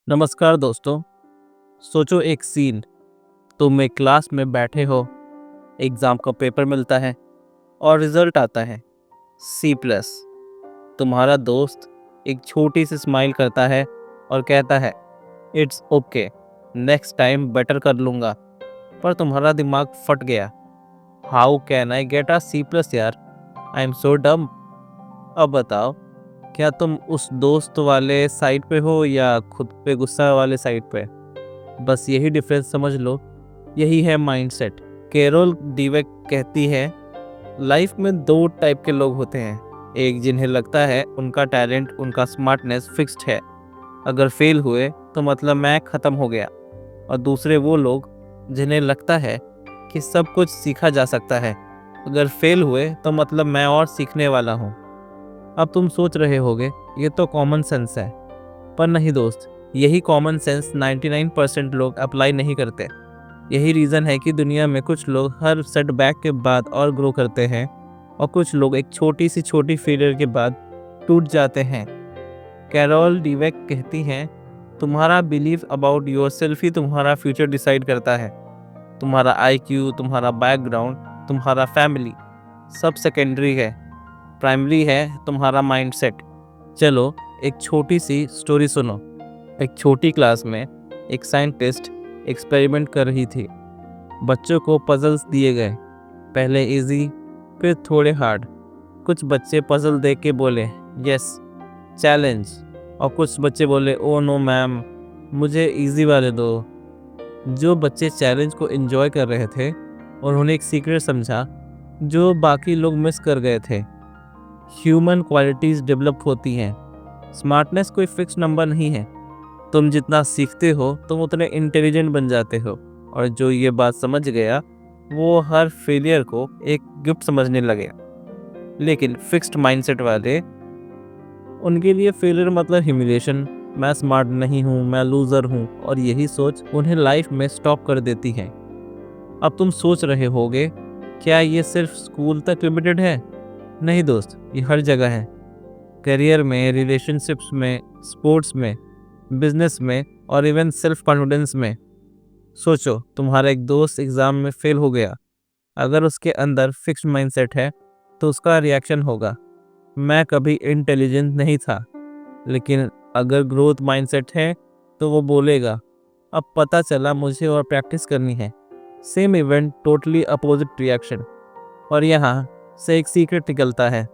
नमस्कार दोस्तों। सोचो एक सीन। तुम एक क्लास में बैठे हो, एग्ज़ाम का पेपर मिलता है और रिज़ल्ट आता है C+। तुम्हारा दोस्त एक छोटी सी स्माइल करता है और कहता है it's okay, next time better कर लूँगा। पर तुम्हारा दिमाग फट गया। How can I get a C+ यार, आई एम सो डम। अब बताओ, क्या तुम उस दोस्त वाले साइड पे हो या खुद पे गुस्सा वाले साइड पे? बस यही डिफरेंस समझ लो, यही है माइंडसेट। कैरोल डीवेक कहती है लाइफ में दो टाइप के लोग होते हैं। एक जिन्हें लगता है उनका टैलेंट, उनका स्मार्टनेस फिक्स्ड है, अगर फेल हुए तो मतलब मैं ख़त्म हो गया। और दूसरे वो लोग जिन्हें लगता है कि सब कुछ सीखा जा सकता है, अगर फेल हुए तो मतलब मैं और सीखने वाला हूँ। अब तुम सोच रहे होगे ये तो कॉमन सेंस है, पर नहीं दोस्त, यही कॉमन सेंस 99% लोग अप्लाई नहीं करते। यही रीज़न है कि दुनिया में कुछ लोग हर सेटबैक के बाद और ग्रो करते हैं और कुछ लोग एक छोटी फेलियर के बाद टूट जाते हैं। कैरोल डीवेक कहती हैं तुम्हारा बिलीव अबाउट योरसेल्फ ही तुम्हारा फ्यूचर डिसाइड करता है। तुम्हारा IQ, तुम्हारा बैकग्राउंड, तुम्हारा फैमिली सब सेकेंडरी है, प्राइमरी है तुम्हारा माइंडसेट। चलो एक छोटी सी स्टोरी सुनो। एक छोटी क्लास में एक साइंटिस्ट एक्सपेरिमेंट कर रही थी। बच्चों को पजल्स दिए गए, पहले इजी फिर थोड़े हार्ड। कुछ बच्चे पजल देख के बोले यस चैलेंज, और कुछ बच्चे बोले ओ नो मैम, मुझे इजी वाले दो। जो बच्चे चैलेंज को एंजॉय कर रहे थे उन्होंने एक सीक्रेट समझा जो बाकी लोग मिस कर गए थे। ह्यूमन क्वालिटीज़ डेवलप होती हैं। स्मार्टनेस कोई फिक्स नंबर नहीं है। तुम जितना सीखते हो तुम उतने इंटेलिजेंट बन जाते हो। और जो ये बात समझ गया वो हर फेलियर को एक गिफ्ट समझने लगे। लेकिन फिक्स्ड माइंडसेट वाले, उनके लिए फेलियर मतलब ह्यूमिलिएशन, मैं स्मार्ट नहीं हूँ, मैं लूज़र हूँ, और यही सोच उन्हें लाइफ में स्टॉप कर देती है। अब तुम सोच रहे होगे क्या ये सिर्फ स्कूल तक लिमिटेड है? नहीं दोस्त, ये हर जगह है। करियर में, रिलेशनशिप्स में, स्पोर्ट्स में, बिजनेस में और इवन सेल्फ कॉन्फिडेंस में। सोचो तुम्हारा एक दोस्त एग्ज़ाम में फेल हो गया। अगर उसके अंदर फिक्स्ड माइंडसेट है तो उसका रिएक्शन होगा मैं कभी इंटेलिजेंट नहीं था। लेकिन अगर ग्रोथ माइंडसेट है तो वो बोलेगा अब पता चला मुझे और प्रैक्टिस करनी है। Same event, totally opposite reaction. और यहाँ से एक सीक्रेट निकलता है,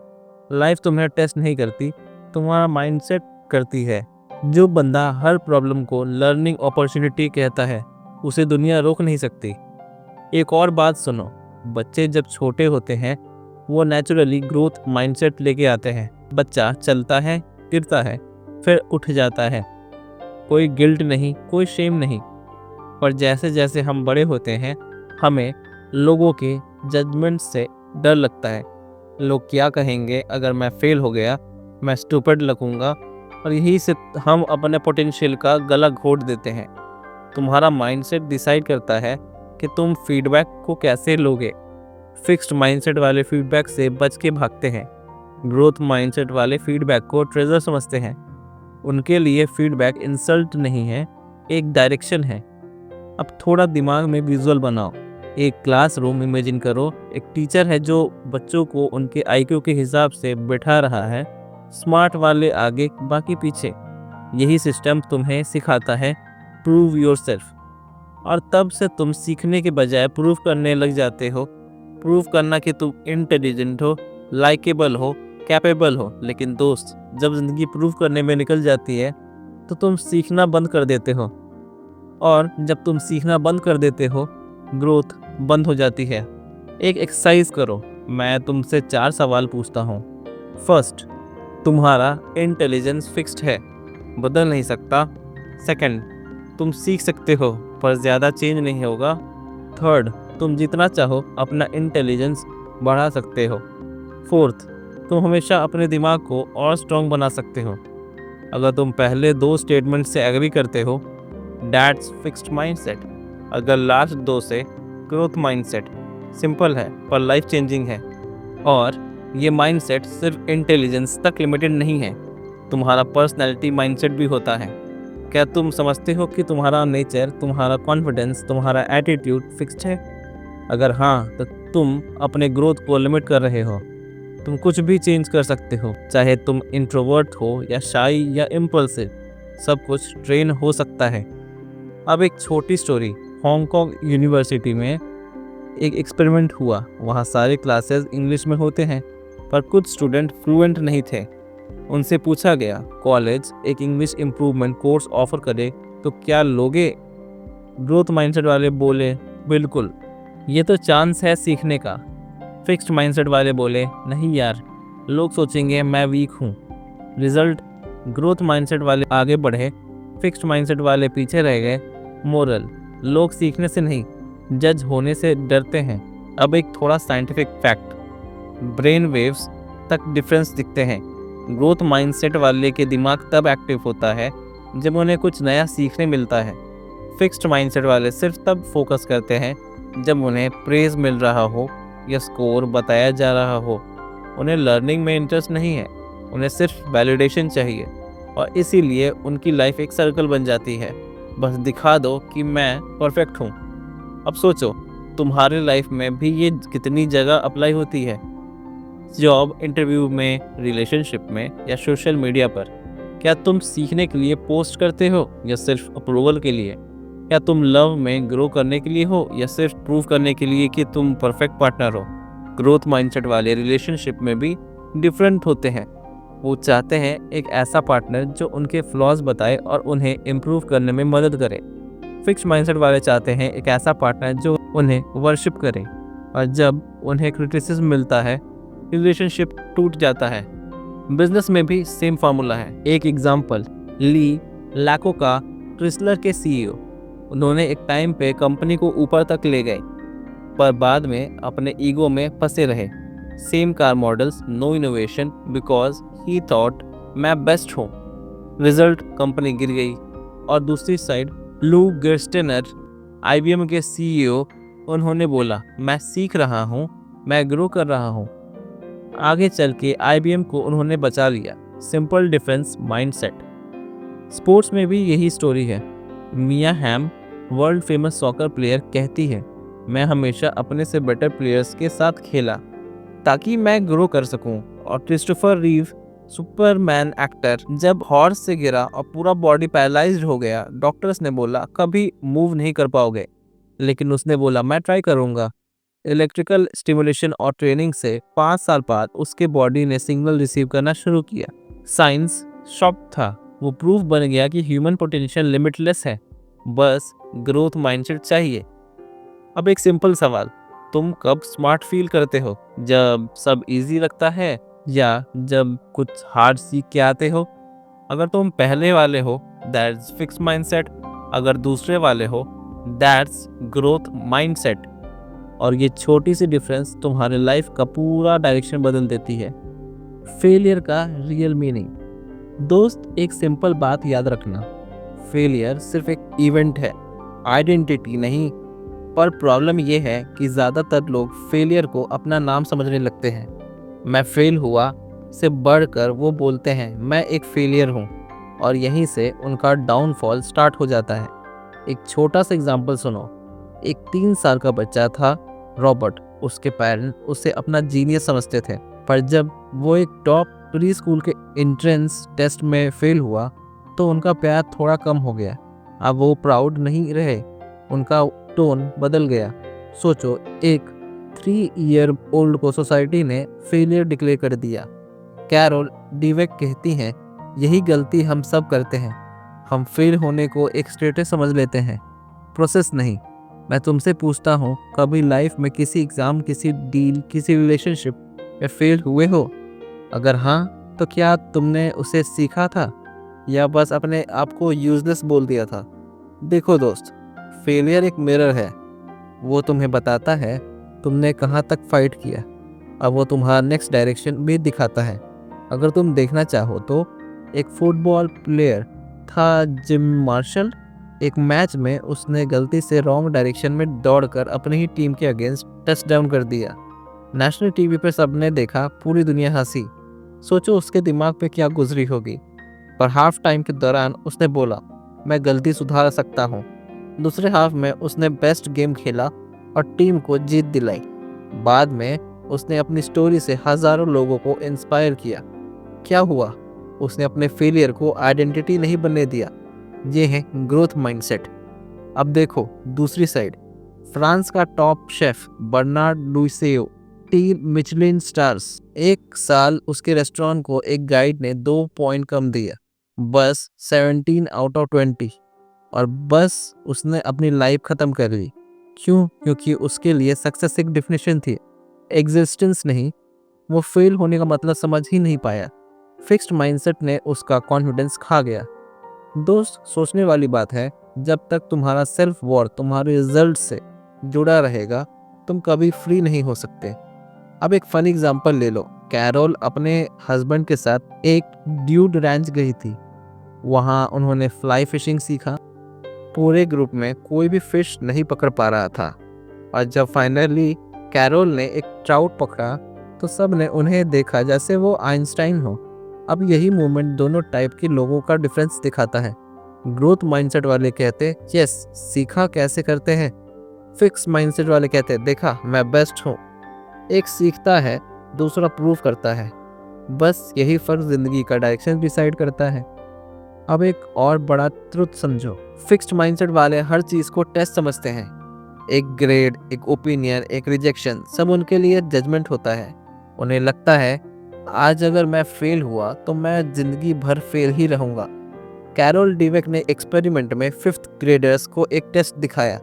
लाइफ तुम्हें टेस्ट नहीं करती, तुम्हारा माइंडसेट करती है। जो बंदा हर प्रॉब्लम को लर्निंग अपॉर्चुनिटी कहता है उसे दुनिया रोक नहीं सकती। एक और बात सुनो, बच्चे जब छोटे होते हैं वो नेचुरली ग्रोथ माइंडसेट लेके आते हैं। बच्चा चलता है, गिरता है, फिर उठ जाता है, कोई गिल्ट नहीं, कोई शेम नहीं। पर जैसे जैसे हम बड़े होते हैं हमें लोगों के जजमेंट से डर लगता है। लोग क्या कहेंगे अगर मैं फेल हो गया, मैं स्टूपिड लगूंगा, और यही से हम अपने पोटेंशियल का गला घोट देते हैं। तुम्हारा माइंडसेट डिसाइड करता है कि तुम फीडबैक को कैसे लोगे। फिक्स्ड माइंडसेट वाले फीडबैक से बच के भागते हैं। ग्रोथ माइंडसेट वाले फीडबैक को ट्रेजर समझते हैं। उनके लिए फीडबैक इंसल्ट नहीं है, एक डायरेक्शन है। अब थोड़ा दिमाग में विजुअल बनाओ। एक क्लासरूम इमेजिन करो, एक टीचर है जो बच्चों को उनके IQ के हिसाब से बैठा रहा है, स्मार्ट वाले आगे, बाकी पीछे। यही सिस्टम तुम्हें सिखाता है प्रूव योरसेल्फ। और तब से तुम सीखने के बजाय प्रूव करने लग जाते हो। प्रूव करना कि तुम इंटेलिजेंट हो, लाइकेबल हो, कैपेबल हो। लेकिन दोस्त, जब ज़िंदगी प्रूव करने में निकल जाती है तो तुम सीखना बंद कर देते हो। और जब तुम सीखना बंद कर देते हो ग्रोथ बंद हो जाती है। एक एक्सरसाइज करो, मैं तुमसे 4 सवाल पूछता हूँ। फर्स्ट, तुम्हारा इंटेलिजेंस फिक्स्ड है, बदल नहीं सकता। सेकंड, तुम सीख सकते हो पर ज़्यादा चेंज नहीं होगा। थर्ड, तुम जितना चाहो अपना इंटेलिजेंस बढ़ा सकते हो। फोर्थ, तुम हमेशा अपने दिमाग को और स्ट्रॉन्ग बना सकते हो। अगर तुम पहले 2 स्टेटमेंट से एग्री करते हो, दैट्स फिक्स्ड माइंडसेट। अगर लास्ट 2 से, ग्रोथ माइंडसेट। सिंपल है पर लाइफ चेंजिंग है। और ये माइंडसेट सिर्फ इंटेलिजेंस तक लिमिटेड नहीं है, तुम्हारा पर्सनैलिटी माइंडसेट भी होता है। क्या तुम समझते हो कि तुम्हारा नेचर, तुम्हारा कॉन्फिडेंस, तुम्हारा एटीट्यूड फिक्स्ड है? अगर हाँ, तो तुम अपने ग्रोथ को लिमिट कर रहे हो। तुम कुछ भी चेंज कर सकते हो, चाहे तुम इंट्रोवर्ट हो या शाई या इम्पल्सिव, सब कुछ ट्रेन हो सकता है। अब एक छोटी स्टोरी। हांगकांग यूनिवर्सिटी में एक एक्सपेरिमेंट हुआ। वहाँ सारे क्लासेस इंग्लिश में होते हैं, पर कुछ स्टूडेंट फ्लुएंट नहीं थे। उनसे पूछा गया, कॉलेज एक इंग्लिश इम्प्रूवमेंट कोर्स ऑफर करे तो क्या लोगे? ग्रोथ माइंडसेट वाले बोले, बिल्कुल, ये तो चांस है सीखने का। फिक्स्ड माइंडसेट वाले बोले, नहीं यार, लोग सोचेंगे मैं वीक हूँ। रिजल्ट, ग्रोथ माइंडसेट वाले आगे बढ़े, फिक्स्ड माइंडसेट वाले पीछे रह गए। मोरल, लोग सीखने से नहीं, जज होने से डरते हैं। अब एक थोड़ा साइंटिफिक फैक्ट, ब्रेन वेव्स तक डिफरेंस दिखते हैं। ग्रोथ माइंडसेट वाले के दिमाग तब एक्टिव होता है जब उन्हें कुछ नया सीखने मिलता है। फिक्स्ड माइंडसेट वाले सिर्फ तब फोकस करते हैं जब उन्हें प्रेज मिल रहा हो या स्कोर बताया जा रहा हो। उन्हें लर्निंग में इंटरेस्ट नहीं है, उन्हें सिर्फ वैलिडेशन चाहिए, और इसीलिए उनकी लाइफ एक सर्कल बन जाती है। बस दिखा दो कि मैं परफेक्ट हूँ। अब सोचो, तुम्हारे लाइफ में भी ये कितनी जगह अप्लाई होती है। जॉब इंटरव्यू में, रिलेशनशिप में या सोशल मीडिया पर। क्या तुम सीखने के लिए पोस्ट करते हो या सिर्फ अप्रूवल के लिए? क्या तुम लव में ग्रो करने के लिए हो या सिर्फ प्रूव करने के लिए कि तुम परफेक्ट पार्टनर हो? ग्रोथ माइंडसेट वाले रिलेशनशिप में भी डिफरेंट होते हैं। वो चाहते हैं एक ऐसा पार्टनर जो उनके फ्लॉज बताए और उन्हें इम्प्रूव करने में मदद करे। फिक्स्ड माइंडसेट वाले चाहते हैं एक ऐसा पार्टनर जो उन्हें वर्शिप करे, और जब उन्हें क्रिटिसिज्म मिलता है, रिलेशनशिप टूट जाता है। बिजनेस में भी सेम फार्मूला है। एक एग्जांपल, ली लैकोका, क्रिसलर के सीईओ। उन्होंने एक टाइम पे कंपनी को ऊपर तक ले गए, पर बाद में अपने ईगो में फंसे रहे। Same car models, no innovation, because he thought मैं बेस्ट हूँ। रिजल्ट, कंपनी गिर गई। और दूसरी साइड, लू गर्स्टेनर, IBM के CEO, उन्होंने बोला, मैं सीख रहा हूँ, मैं ग्रो कर रहा हूँ। आगे चल के IBM को उन्होंने बचा लिया। Simple difference, mindset. स्पोर्ट्स में भी यही स्टोरी है। मिया हैम, वर्ल्ड फेमस सॉकर प्लेयर, कहती है, मैं हमेशा अपने से बेटर प्लेयर्स के साथ खेला ताकि मैं ग्रो कर सकूं। और क्रिस्टोफर रीव, सुपरमैन एक्टर, जब हॉर्स से गिरा और पूरा बॉडी पैरालाइज्ड हो गया, डॉक्टर्स ने बोला कभी मूव नहीं कर पाओगे, लेकिन उसने बोला मैं ट्राई करूंगा। इलेक्ट्रिकल स्टिमुलेशन और ट्रेनिंग से 5 साल बाद उसके बॉडी ने सिग्नल रिसीव करना शुरू किया। साइंस शॉक था। वो प्रूफ बन गया कि ह्यूमन पोटेंशियल लिमिटलेस है, बस ग्रोथ माइंडसेट चाहिए। अब एक सिंपल सवाल, तुम कब स्मार्ट फील करते हो? जब सब इजी लगता है या जब कुछ हार्ड सीख के आते हो? अगर तुम पहले वाले हो, दैट्स फिक्स्ड माइंडसेट। अगर दूसरे वाले हो, दैट्स ग्रोथ माइंडसेट। और ये छोटी सी डिफरेंस तुम्हारे लाइफ का पूरा डायरेक्शन बदल देती है। फेलियर का रियल मीनिंग। दोस्त, एक सिंपल बात याद रखना, फेलियर सिर्फ एक इवेंट है, आइडेंटिटी नहीं। पर प्रॉब्लम ये है कि ज़्यादातर लोग फेलियर को अपना नाम समझने लगते हैं। मैं फेल हुआ से बढ़कर वो बोलते हैं मैं एक फेलियर हूँ, और यहीं से उनका डाउनफॉल स्टार्ट हो जाता है। एक छोटा सा एग्जांपल सुनो। एक 3 साल का बच्चा था, रॉबर्ट। उसके पेरेंट्स उसे अपना जीनियस समझते थे, पर जब वो एक टॉप प्री स्कूल के एंट्रेंस टेस्ट में फेल हुआ तो उनका प्यार थोड़ा कम हो गया। अब वो प्राउड नहीं रहे, उनका टोन बदल गया। सोचो, एक 3 ईयर ओल्ड को सोसाइटी ने फेलियर डिक्लेयर कर दिया। कैरोल डीवेक कहती हैं, यही गलती हम सब करते हैं। हम फेल होने को एक स्टेटस समझ लेते हैं, प्रोसेस नहीं। मैं तुमसे पूछता हूँ, कभी लाइफ में किसी एग्जाम, किसी डील, किसी रिलेशनशिप में फेल हुए हो? अगर हाँ, तो क्या तुमने उसे सीखा था या बस अपने आप को यूजलेस बोल दिया था? देखो दोस्त, फेलियर एक मिरर है। वो तुम्हें बताता है तुमने कहाँ तक फाइट किया। अब वो तुम्हारा नेक्स्ट डायरेक्शन भी दिखाता है। अगर तुम देखना चाहो तो एक फुटबॉल प्लेयर था, जिम मार्शल। एक मैच में उसने गलती से रॉन्ग डायरेक्शन में दौड़कर अपनी ही टीम के अगेंस्ट टचडाउन कर दिया। नेशनल टीवी पर सबने देखा, पूरी दुनिया हंसी। सोचो उसके दिमाग पे क्या गुजरी होगी। पर हाफ टाइम के दौरान उसने बोला, मैं गलती सुधार सकता हूँ। दूसरे हाफ में उसने बेस्ट गेम खेला और टीम को जीत दिलाई। बाद में उसने अपनी स्टोरी से हजारों लोगों को इंस्पायर किया। क्या हुआ? उसने अपने फेलियर को आइडेंटिटी नहीं बनने दिया। ये है ग्रोथ माइंडसेट। अब देखो दूसरी साइड। फ्रांस का top chef Bernard लुइसेओ, 3 Michelin stars. एक साल उसके रेस्टोरेंट को एक गाइड ने 2 पॉइंट कम दिया, बस 17 आउट ऑफ 20। और बस उसने अपनी लाइफ खत्म कर ली। क्यों? क्योंकि उसके लिए सक्सेस एक डेफिनेशन थी, एग्जिस्टेंस नहीं। वो फेल होने का मतलब समझ ही नहीं पाया। फिक्स्ड माइंडसेट ने उसका कॉन्फिडेंस खा गया। दोस्त, सोचने वाली बात है, जब तक तुम्हारा सेल्फ वर्थ तुम्हारे रिजल्ट से जुड़ा रहेगा, तुम कभी फ्री नहीं हो सकते। अब एक फनी एग्जांपल ले लो। कैरोल अपने हस्बैंड के साथ एक ड्यूड रैंच गई थी। वहाँ उन्होंने फ्लाई फिशिंग सीखा। पूरे ग्रुप में कोई भी फिश नहीं पकड़ पा रहा था, और जब फाइनली कैरोल ने एक ट्राउट पकड़ा तो सब ने उन्हें देखा जैसे वो आइंस्टाइन हो। अब यही मोमेंट दोनों टाइप के लोगों का डिफरेंस दिखाता है। ग्रोथ माइंडसेट वाले कहते यस सीखा कैसे करते हैं, फिक्स माइंडसेट वाले कहते देखा मैं बेस्ट हूँ। एक सीखता है, दूसरा प्रूव करता है। बस यही फर्क जिंदगी का डायरेक्शन डिसाइड करता है। अब एक और बड़ा ट्रुथ समझो। फिक्स्ड माइंडसेट वाले हर चीज को टेस्ट समझते हैं। एक ग्रेड, एक ओपिनियन, एक रिजेक्शन, सब उनके लिए जजमेंट होता है। उन्हें लगता है आज अगर मैं फेल हुआ तो मैं जिंदगी भर फेल ही रहूंगा। कैरोल डीवेक ने एक्सपेरिमेंट में 5th ग्रेडर्स को एक टेस्ट दिखाया।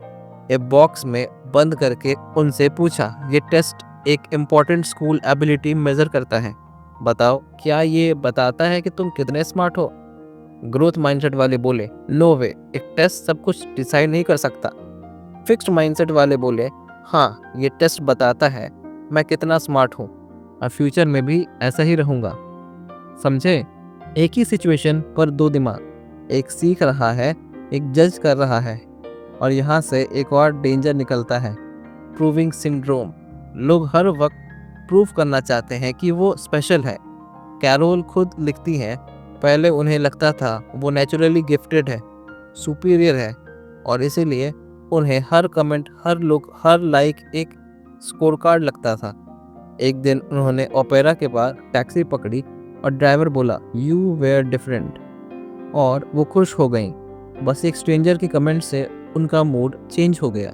एक बॉक्स में बंद करके उनसे पूछा, ये टेस्ट एक इम्पोर्टेंट स्कूल एबिलिटी मेजर करता है, बताओ क्या ये बताता है कि तुम कितने स्मार्ट हो? ग्रोथ माइंडसेट वाले बोले नो वे, एक टेस्ट सब कुछ डिसाइड नहीं कर सकता। फिक्स्ड माइंडसेट वाले बोले हाँ, ये टेस्ट बताता है मैं कितना स्मार्ट हूँ, और फ्यूचर में भी ऐसा ही रहूँगा। समझे? एक ही सिचुएशन पर 2 दिमाग, एक सीख रहा है, एक जज कर रहा है। और यहाँ से एक और डेंजर निकलता है, प्रूविंग सिंड्रोम। लोग हर वक्त प्रूव करना चाहते हैं कि वो स्पेशल है। कैरोल खुद लिखती हैं, पहले उन्हें लगता था वो नेचुरली गिफ्टेड है, सुपीरियर है, और इसीलिए उन्हें हर कमेंट, हर लुक, हर लाइक एक स्कोर कार्ड लगता था। एक दिन उन्होंने ओपेरा के बाद टैक्सी पकड़ी और ड्राइवर बोला यू वेयर डिफरेंट, और वो खुश हो गई। बस एक स्ट्रेंजर के कमेंट से उनका मूड चेंज हो गया।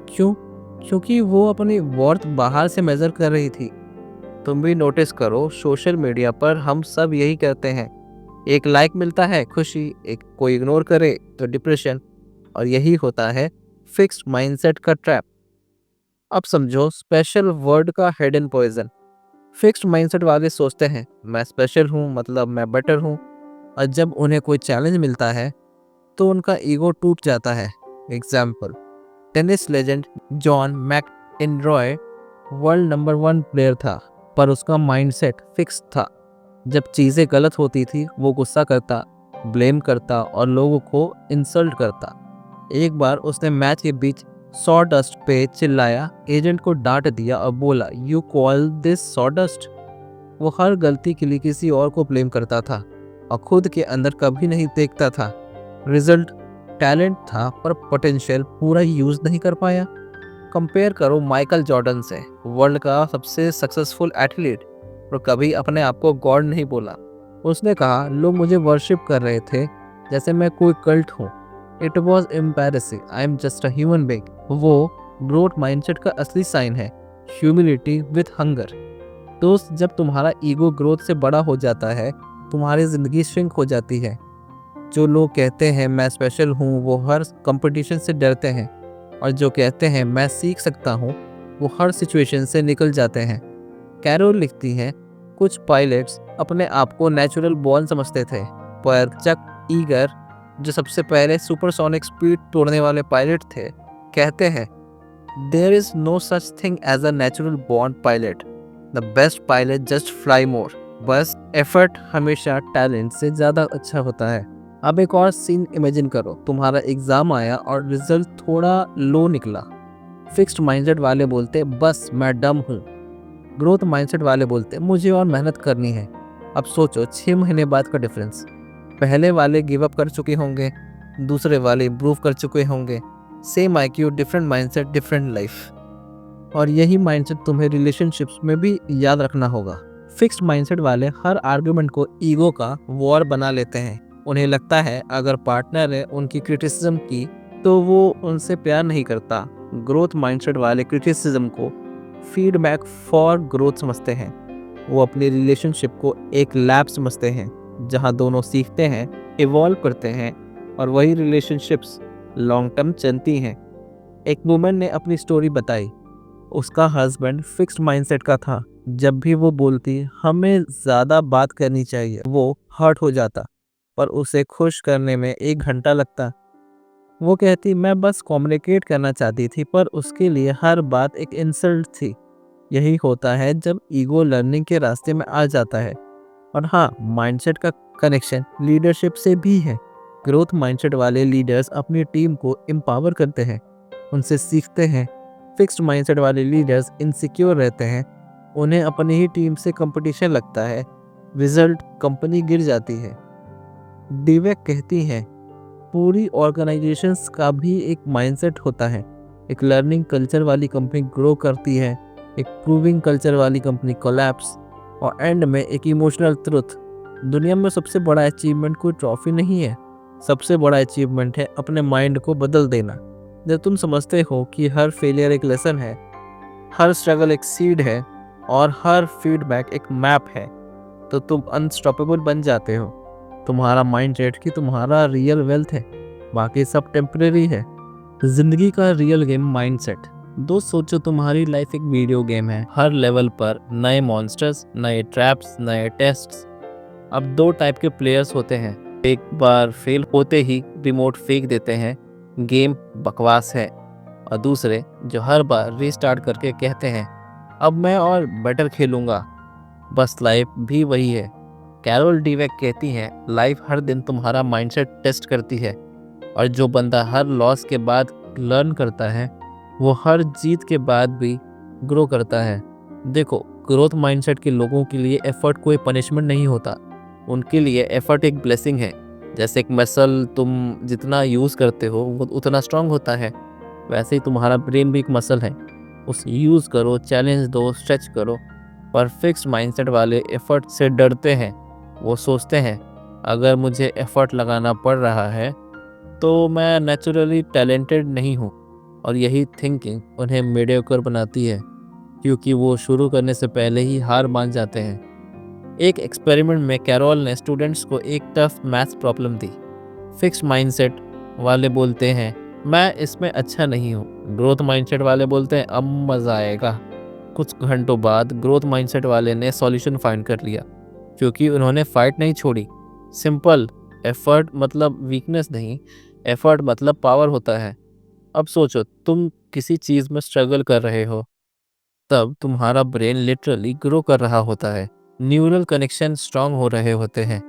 क्यों? क्योंकि वो अपनी वर्थ बाहर से मेजर कर रही थी। तुम भी नोटिस करो, सोशल मीडिया पर हम सब यही करते हैं। एक लाइक मिलता है खुशी, एक कोई इग्नोर करे तो डिप्रेशन, और यही होता है फिक्स्ड माइंडसेट का ट्रैप। अब समझो स्पेशल वर्ड का हिडन पॉइजन। फिक्स्ड माइंडसेट वाले सोचते हैं मैं स्पेशल हूँ मतलब मैं बेटर हूँ, और जब उन्हें कोई चैलेंज मिलता है तो उनका ईगो टूट जाता है। Example, tennis legend John McEnroe world number 1 player था, पर उसका माइंडसेट फिक्स था। जब चीज़ें गलत होती थी वो गुस्सा करता, ब्लेम करता और लोगों को इंसल्ट करता। एक बार उसने मैच के बीच सॉडस्ट पे चिल्लाया, एजेंट को डांट दिया और बोला यू कॉल दिस सॉडस्ट। वो हर गलती के लिए किसी और को ब्लेम करता था और खुद के अंदर कभी नहीं देखता था। रिजल्ट, टैलेंट था पर पोटेंशियल पूरा यूज नहीं कर पाया। कंपेयर करो माइकल जॉर्डन से, वर्ल्ड का सबसे सक्सेसफुल एथलीट, और कभी अपने आप को गॉड नहीं बोला। उसने कहा लोग मुझे वर्शिप कर रहे थे जैसे मैं कोई कल्ट हूँ। It was embarrassing, I am just a human being. वो ग्रोथ माइंडसेट का असली साइन है, ह्यूमिलिटी विथ हंगर। दोस्त, जब तुम्हारा ईगो ग्रोथ से बड़ा हो जाता है, तुम्हारी जिंदगी श्रिंक हो जाती है। जो लोग कहते हैं मैं स्पेशल हूँ वो हर कंपटीशन से डरते हैं, और जो कहते हैं मैं सीख सकता हूँ वो हर सिचुएशन से निकल जाते हैं। कैरोल लिखती हैं कुछ पायलट्स अपने आप को नेचुरल बॉर्न समझते थे, पर चक ईगर, जो सबसे पहले सुपरसोनिक स्पीड तोड़ने वाले पायलट थे, कहते हैं there is no such thing as a natural born pilot, the best pilot just fly more. बस एफर्ट हमेशा टैलेंट से ज़्यादा अच्छा होता है। अब एक और सीन इमेजिन करो, तुम्हारा एग्जाम आया और रिजल्ट थोड़ा लो निकला। फिक्स्ड माइंडसेट वाले बोलते बस मैं डम हूँ, ग्रोथ माइंडसेट वाले बोलते मुझे और मेहनत करनी है। अब सोचो 6 महीने बाद का डिफरेंस। पहले वाले गिव अप कर चुके होंगे, दूसरे वाले इम्प्रूव कर चुके होंगे। Same IQ, different mindset, different life. और यही माइंडसेट तुम्हें रिलेशनशिप्स में भी याद रखना होगा। फिक्स्ड माइंडसेट वाले हर आर्गुमेंट को ईगो का वॉर बना लेते हैं। उन्हें लगता है अगर पार्टनर ने उनकी क्रिटिसिज्म की तो वो उनसे प्यार नहीं करता। ग्रोथ माइंडसेट वाले क्रिटिसिज्म को फीडबैक फॉर ग्रोथ समझते हैं। वो अपनी रिलेशनशिप को एक लैब समझते हैं जहां दोनों सीखते हैं, इवॉल्व करते हैं और वही रिलेशनशिप्स लॉन्ग टर्म चलती हैं। एक वुमन ने अपनी स्टोरी बताई। उसका हस्बैंड फिक्स्ड माइंडसेट का था। जब भी वो बोलती हमें ज़्यादा बात करनी चाहिए, वो हर्ट हो जाता, पर उसे खुश करने में 1 घंटा लगता। वो कहती मैं बस कम्युनिकेट करना चाहती थी, पर उसके लिए हर बात एक इंसल्ट थी। यही होता है जब ईगो लर्निंग के रास्ते में आ जाता है। और हाँ, माइंडसेट का कनेक्शन लीडरशिप से भी है। ग्रोथ माइंडसेट वाले लीडर्स अपनी टीम को एम्पावर करते हैं, उनसे सीखते हैं। फिक्स्ड माइंडसेट वाले लीडर्स इनसिक्योर रहते हैं, उन्हें अपनी ही टीम से कंपटीशन लगता है, रिजल्ट कंपनी गिर जाती है। डीवेक कहती है पूरी ऑर्गेनाइजेशंस का भी एक माइंडसेट होता है। एक लर्निंग कल्चर वाली कंपनी ग्रो करती है, एक प्रूविंग कल्चर वाली कंपनी कोलैप्स, और एंड में एक इमोशनल ट्रुथ। दुनिया में सबसे बड़ा अचीवमेंट कोई ट्रॉफी नहीं है, सबसे बड़ा अचीवमेंट है अपने माइंड को बदल देना। जब तुम समझते हो कि हर फेलियर एक लेसन है, हर स्ट्रगल एक सीड है और हर फीडबैक एक मैप है, तो तुम अनस्टॉपेबल बन जाते हो। तुम्हारा माइंडसेट की तुम्हारा रियल वेल्थ है, बाकी सब टेम्परेरी है। जिंदगी का रियल गेम माइंडसेट। दोस्त सोचो तुम्हारी लाइफ एक वीडियो गेम है। हर लेवल पर नए मॉन्स्टर्स, नए ट्रैप्स, नए टेस्ट्स। अब 2 टाइप के प्लेयर्स होते हैं। एक बार फेल होते ही रिमोट फेंक देते हैं, गेम बकवास है। और दूसरे जो हर बार रीस्टार्ट करके कहते हैं अब मैं और बेटर खेलूंगा। बस लाइफ भी वही है। कैरोल डीवेक कहती हैं लाइफ हर दिन तुम्हारा माइंडसेट टेस्ट करती है, और जो बंदा हर लॉस के बाद लर्न करता है वो हर जीत के बाद भी ग्रो करता है। देखो, ग्रोथ माइंडसेट के लोगों के लिए एफर्ट कोई पनिशमेंट नहीं होता, उनके लिए एफर्ट एक ब्लेसिंग है। जैसे एक मसल तुम जितना यूज़ करते हो वो उतना स्ट्रांग होता है, वैसे ही तुम्हारा ब्रेन भी एक मसल है। उस यूज़ करो, चैलेंज दो, स्ट्रेच करो। पर फिक्स्ड माइंडसेट वाले एफर्ट से डरते हैं। वो सोचते हैं अगर मुझे एफर्ट लगाना पड़ रहा है तो मैं नेचुरली टैलेंटेड नहीं हूँ, और यही थिंकिंग उन्हें मीडियोकर बनाती है, क्योंकि वो शुरू करने से पहले ही हार मान जाते हैं। एक एक्सपेरिमेंट में कैरोल ने स्टूडेंट्स को एक टफ मैथ्स प्रॉब्लम दी। फिक्स्ड माइंडसेट वाले बोलते हैं मैं इसमें अच्छा नहीं हूँ, ग्रोथ माइंडसेट वाले बोलते हैं अब मज़ा आएगा। कुछ घंटों बाद ग्रोथ माइंडसेट वाले ने सॉल्यूशन फाइंड कर लिया, क्योंकि उन्होंने फाइट नहीं छोड़ी। सिंपल, एफर्ट मतलब वीकनेस नहीं, एफर्ट मतलब पावर होता है। अब सोचो तुम किसी चीज़ में स्ट्रगल कर रहे हो, तब तुम्हारा ब्रेन लिटरली ग्रो कर रहा होता है। न्यूरल कनेक्शन स्ट्रांग हो रहे होते हैं,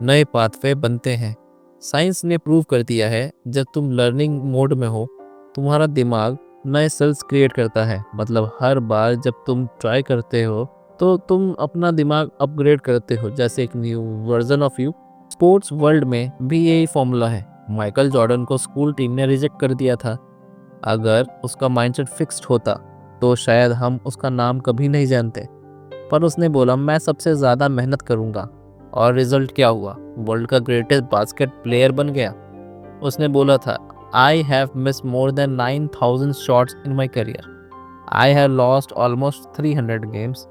नए पाथवे बनते हैं। साइंस ने प्रूव कर दिया है जब तुम लर्निंग मोड में हो तुम्हारा दिमाग नए सेल्स क्रिएट करता है। मतलब हर बार जब तुम ट्राई करते हो तो तुम अपना दिमाग अपग्रेड करते हो, जैसे एक new version of you. Sports world में भी यही फॉर्मूला है। माइकल जॉर्डन को स्कूल टीम ने रिजेक्ट कर दिया था। अगर उसका माइंडसेट फिक्स्ड होता तो शायद हम उसका नाम कभी नहीं जानते, पर उसने बोला मैं सबसे ज़्यादा मेहनत करूँगा, और रिजल्ट क्या हुआ? वर्ल्ड का ग्रेटेस्ट बास्केट प्लेयर बन गया। उसने बोला था I have miss more than 9,000 shots in my career, I have lost almost 300 games,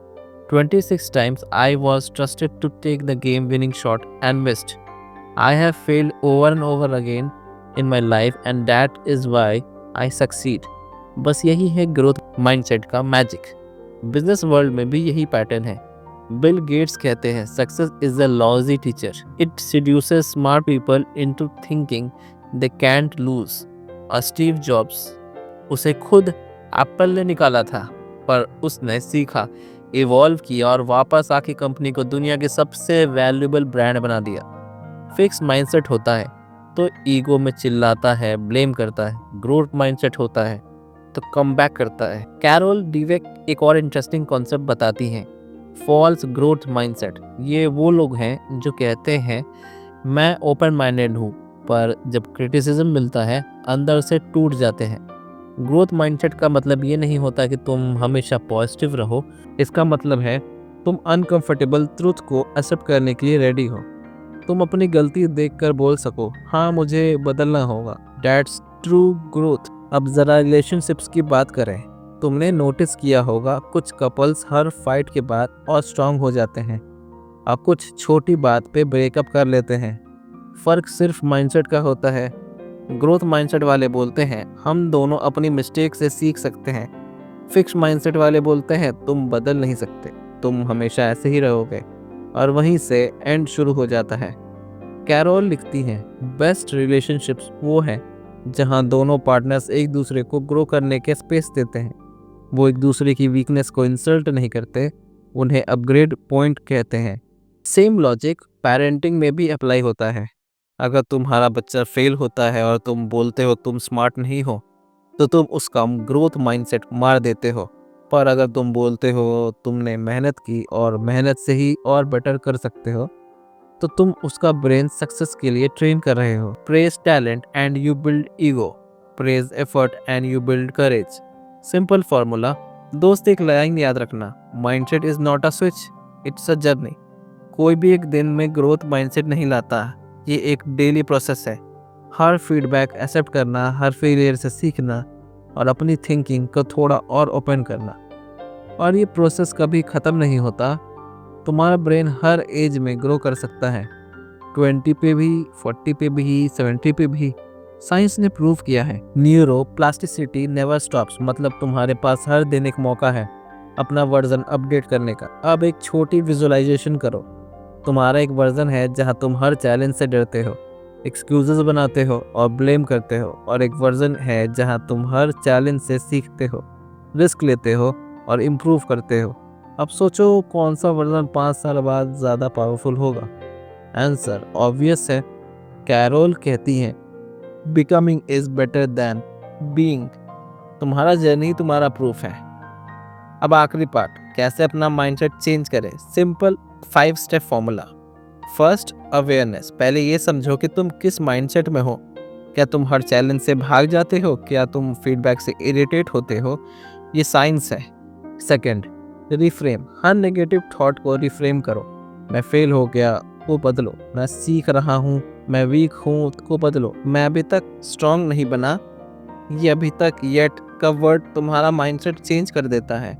26 times I was trusted to take the game winning shot and missed. I have failed over and over again in my life and that is why I succeed. बस यही है growth mindset का magic. Business world में भी यही pattern है। Bill Gates कहते हैं success is a lousy teacher, it seduces smart people into thinking they can't lose. और स्टीव जॉब्स, उसे खुद एप्पल ने निकाला था, पर उसने सीखा, इवॉल्व किया और वापस आके कंपनी को दुनिया के सबसे वैल्यूएबल ब्रांड बना दिया। फिक्स माइंडसेट होता है तो ईगो में चिल्लाता है, ब्लेम करता है। ग्रोथ माइंडसेट होता है तो कम बैक करता है। कैरोल डीवेक एक और इंटरेस्टिंग कॉन्सेप्ट बताती हैं, फॉल्स ग्रोथ माइंडसेट। ये वो लोग हैं जो कहते हैं मैं ओपन माइंडेड हूँ, पर जब क्रिटिसिज्म मिलता है अंदर से टूट जाते हैं। ग्रोथ माइंडसेट का मतलब ये नहीं होता कि तुम हमेशा पॉजिटिव रहो। इसका मतलब है तुम अनकंफर्टेबल ट्रुथ को एक्सेप्ट करने के लिए रेडी हो। तुम अपनी गलती देखकर बोल सको, हाँ मुझे बदलना होगा। That's true growth. अब ज़रा रिलेशनशिप्स की बात करें। तुमने नोटिस किया होगा कुछ कपल्स हर फाइट के बाद और स्ट्रांग हो जाते हैं और कुछ छोटी बात पे ब्रेकअप कर लेते हैं। फ़र्क सिर्फ माइंडसेट का होता है। ग्रोथ माइंडसेट वाले बोलते हैं हम दोनों अपनी मिस्टेक से सीख सकते हैं। फिक्स माइंडसेट वाले बोलते हैं तुम बदल नहीं सकते, तुम हमेशा ऐसे ही रहोगे। और वहीं से एंड शुरू हो जाता है। कैरोल लिखती हैं बेस्ट रिलेशनशिप्स वो हैं जहां दोनों पार्टनर्स एक दूसरे को ग्रो करने के स्पेस देते हैं। वो एक दूसरे की वीकनेस को इंसल्ट नहीं करते, उन्हें अपग्रेड पॉइंट कहते हैं। सेम लॉजिक पेरेंटिंग में भी अप्लाई होता है। अगर तुम्हारा बच्चा फेल होता है और तुम बोलते हो तुम स्मार्ट नहीं हो, तो तुम उसका ग्रोथ माइंडसेट मार देते हो। पर अगर तुम बोलते हो तुमने मेहनत की और मेहनत से ही और बेटर कर सकते हो, तो तुम उसका ब्रेन सक्सेस के लिए ट्रेन कर रहे हो। Praise talent and you build ego, praise effort and you build courage. Simple formula. दोस्त एक लाइन याद रखना, mindset is not a switch, it's a journey. कोई भी एक दिन में ग्रोथ माइंडसेट नहीं लाता, ये एक डेली प्रोसेस है। हर फीडबैक एक्सेप्ट करना, हर फेलियर से सीखना और अपनी थिंकिंग को थोड़ा और ओपन करना। और ये प्रोसेस कभी ख़त्म नहीं होता। तुम्हारा ब्रेन हर एज में ग्रो कर सकता है, 20 पे भी, 40 पे भी, 70 पे भी। साइंस ने प्रूव किया है न्यूरो प्लास्टिसिटी नेवर स्टॉप्स। मतलब तुम्हारे पास हर दिन एक मौका है अपना वर्जन अपडेट करने का। अब एक छोटी विजुअलाइजेशन करो। तुम्हारा एक वर्जन है जहां तुम हर चैलेंज से डरते हो, एक्सक्यूजेस बनाते हो और ब्लेम करते हो। और एक वर्जन है जहां तुम हर चैलेंज से सीखते हो, रिस्क लेते हो और इम्प्रूव करते हो। अब सोचो कौन सा वर्जन 5 साल बाद ज़्यादा पावरफुल होगा। आंसर ऑब्वियस है। कैरोल कहती हैं becoming is better than being. तुम्हारा जर्नी तुम्हारा प्रूफ है। अब आखिरी पार्ट, कैसे अपना माइंडसेट चेंज करें। Simple 5 step formula. First, awareness. पहले ये समझो कि तुम किस माइंडसेट में हो। क्या तुम हर चैलेंज से भाग जाते हो? क्या तुम फीडबैक से इरिटेट होते हो? ये साइंस है। Second, reframe. हर नेगेटिव थॉट को रिफ्रेम करो। मैं फेल हो गया को बदलो, मैं सीख रहा हूँ, मैं वीक हूँ को बदलो, मैं अभी तक स्ट्रांग नहीं बना, ये अभी तक येट का वर्ड तुम्हारा माइंडसेट चेंज कर देता है।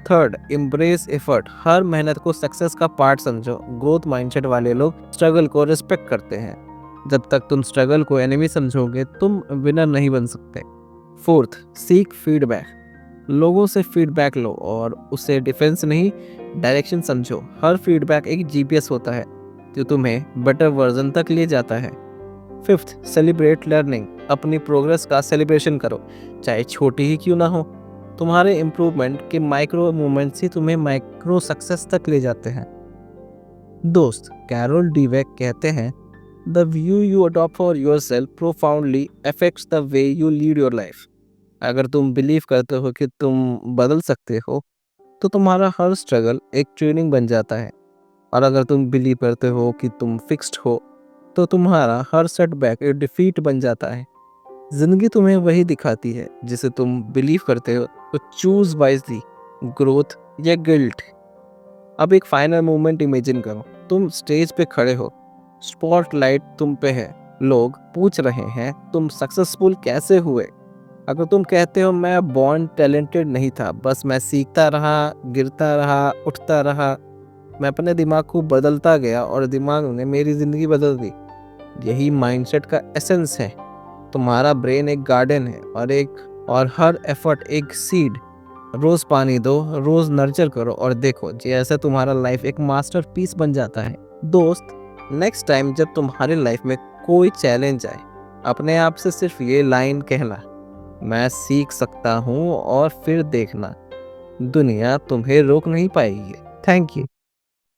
Third, embrace effort. हर मेहनत को सक्सेस का पार्ट समझो। ग्रोथ माइंडसेट वाले लोग स्ट्रगल को रिस्पेक्ट करते हैं। जब तक तुम स्ट्रगल को एनिमी समझोगे तुम विनर नहीं बन सकते। Fourth, seek feedback. लोगों से फीडबैक लो और उसे डिफेंस नहीं, डायरेक्शन समझो। हर फीडबैक एक जीपीएस होता है जो तुम्हें बेटर वर्जन तक ले जाता है। Fifth, celebrate learning. अपनी प्रोग्रेस का सेलिब्रेशन करो, चाहे छोटी ही क्यों ना हो। तुम्हारे इम्प्रूवमेंट के माइक्रो मूवमेंट्स ही तुम्हें माइक्रो सक्सेस तक ले जाते हैं। दोस्त, कैरोल डीवेक कहते हैं the view you adopt for yourself profoundly affects the way you lead your life. अगर तुम बिलीव करते हो कि तुम बदल सकते हो, तो तुम्हारा हर स्ट्रगल एक ट्रेनिंग बन जाता है। और अगर तुम बिलीव करते हो कि तुम फिक्स्ड हो, तो तुम्हारा हर सेटबैक एक डिफीट बन जाता है। जिंदगी तुम्हें वही दिखाती है जिसे तुम बिलीव करते हो। तो चूज वाइजली, ग्रोथ या गिल्ट। अब एक फाइनल मोमेंट इमेजिन करो। तुम स्टेज पे खड़े हो, स्पॉटलाइट तुम पे है, लोग पूछ रहे हैं तुम सक्सेसफुल कैसे हुए। अगर तुम कहते हो मैं बॉर्न टैलेंटेड नहीं था, बस मैं सीखता रहा, गिरता रहा, उठता रहा, मैं अपने दिमाग को बदलता गया और दिमाग ने मेरी ज़िंदगी बदल दी। यही माइंडसेट का एसेंस है। तुम्हारा ब्रेन एक गार्डन है और हर एफर्ट एक सीड। रोज़ पानी दो, रोज़ नर्चर करो और देखो जैसे तुम्हारा लाइफ एक मास्टरपीस बन जाता है। दोस्त, नेक्स्ट टाइम जब तुम्हारी लाइफ में कोई चैलेंज आए, अपने आप से सिर्फ ये लाइन कहना, मैं सीख सकता हूँ, और फिर देखना दुनिया तुम्हें रोक नहीं पाएगी। Thank you.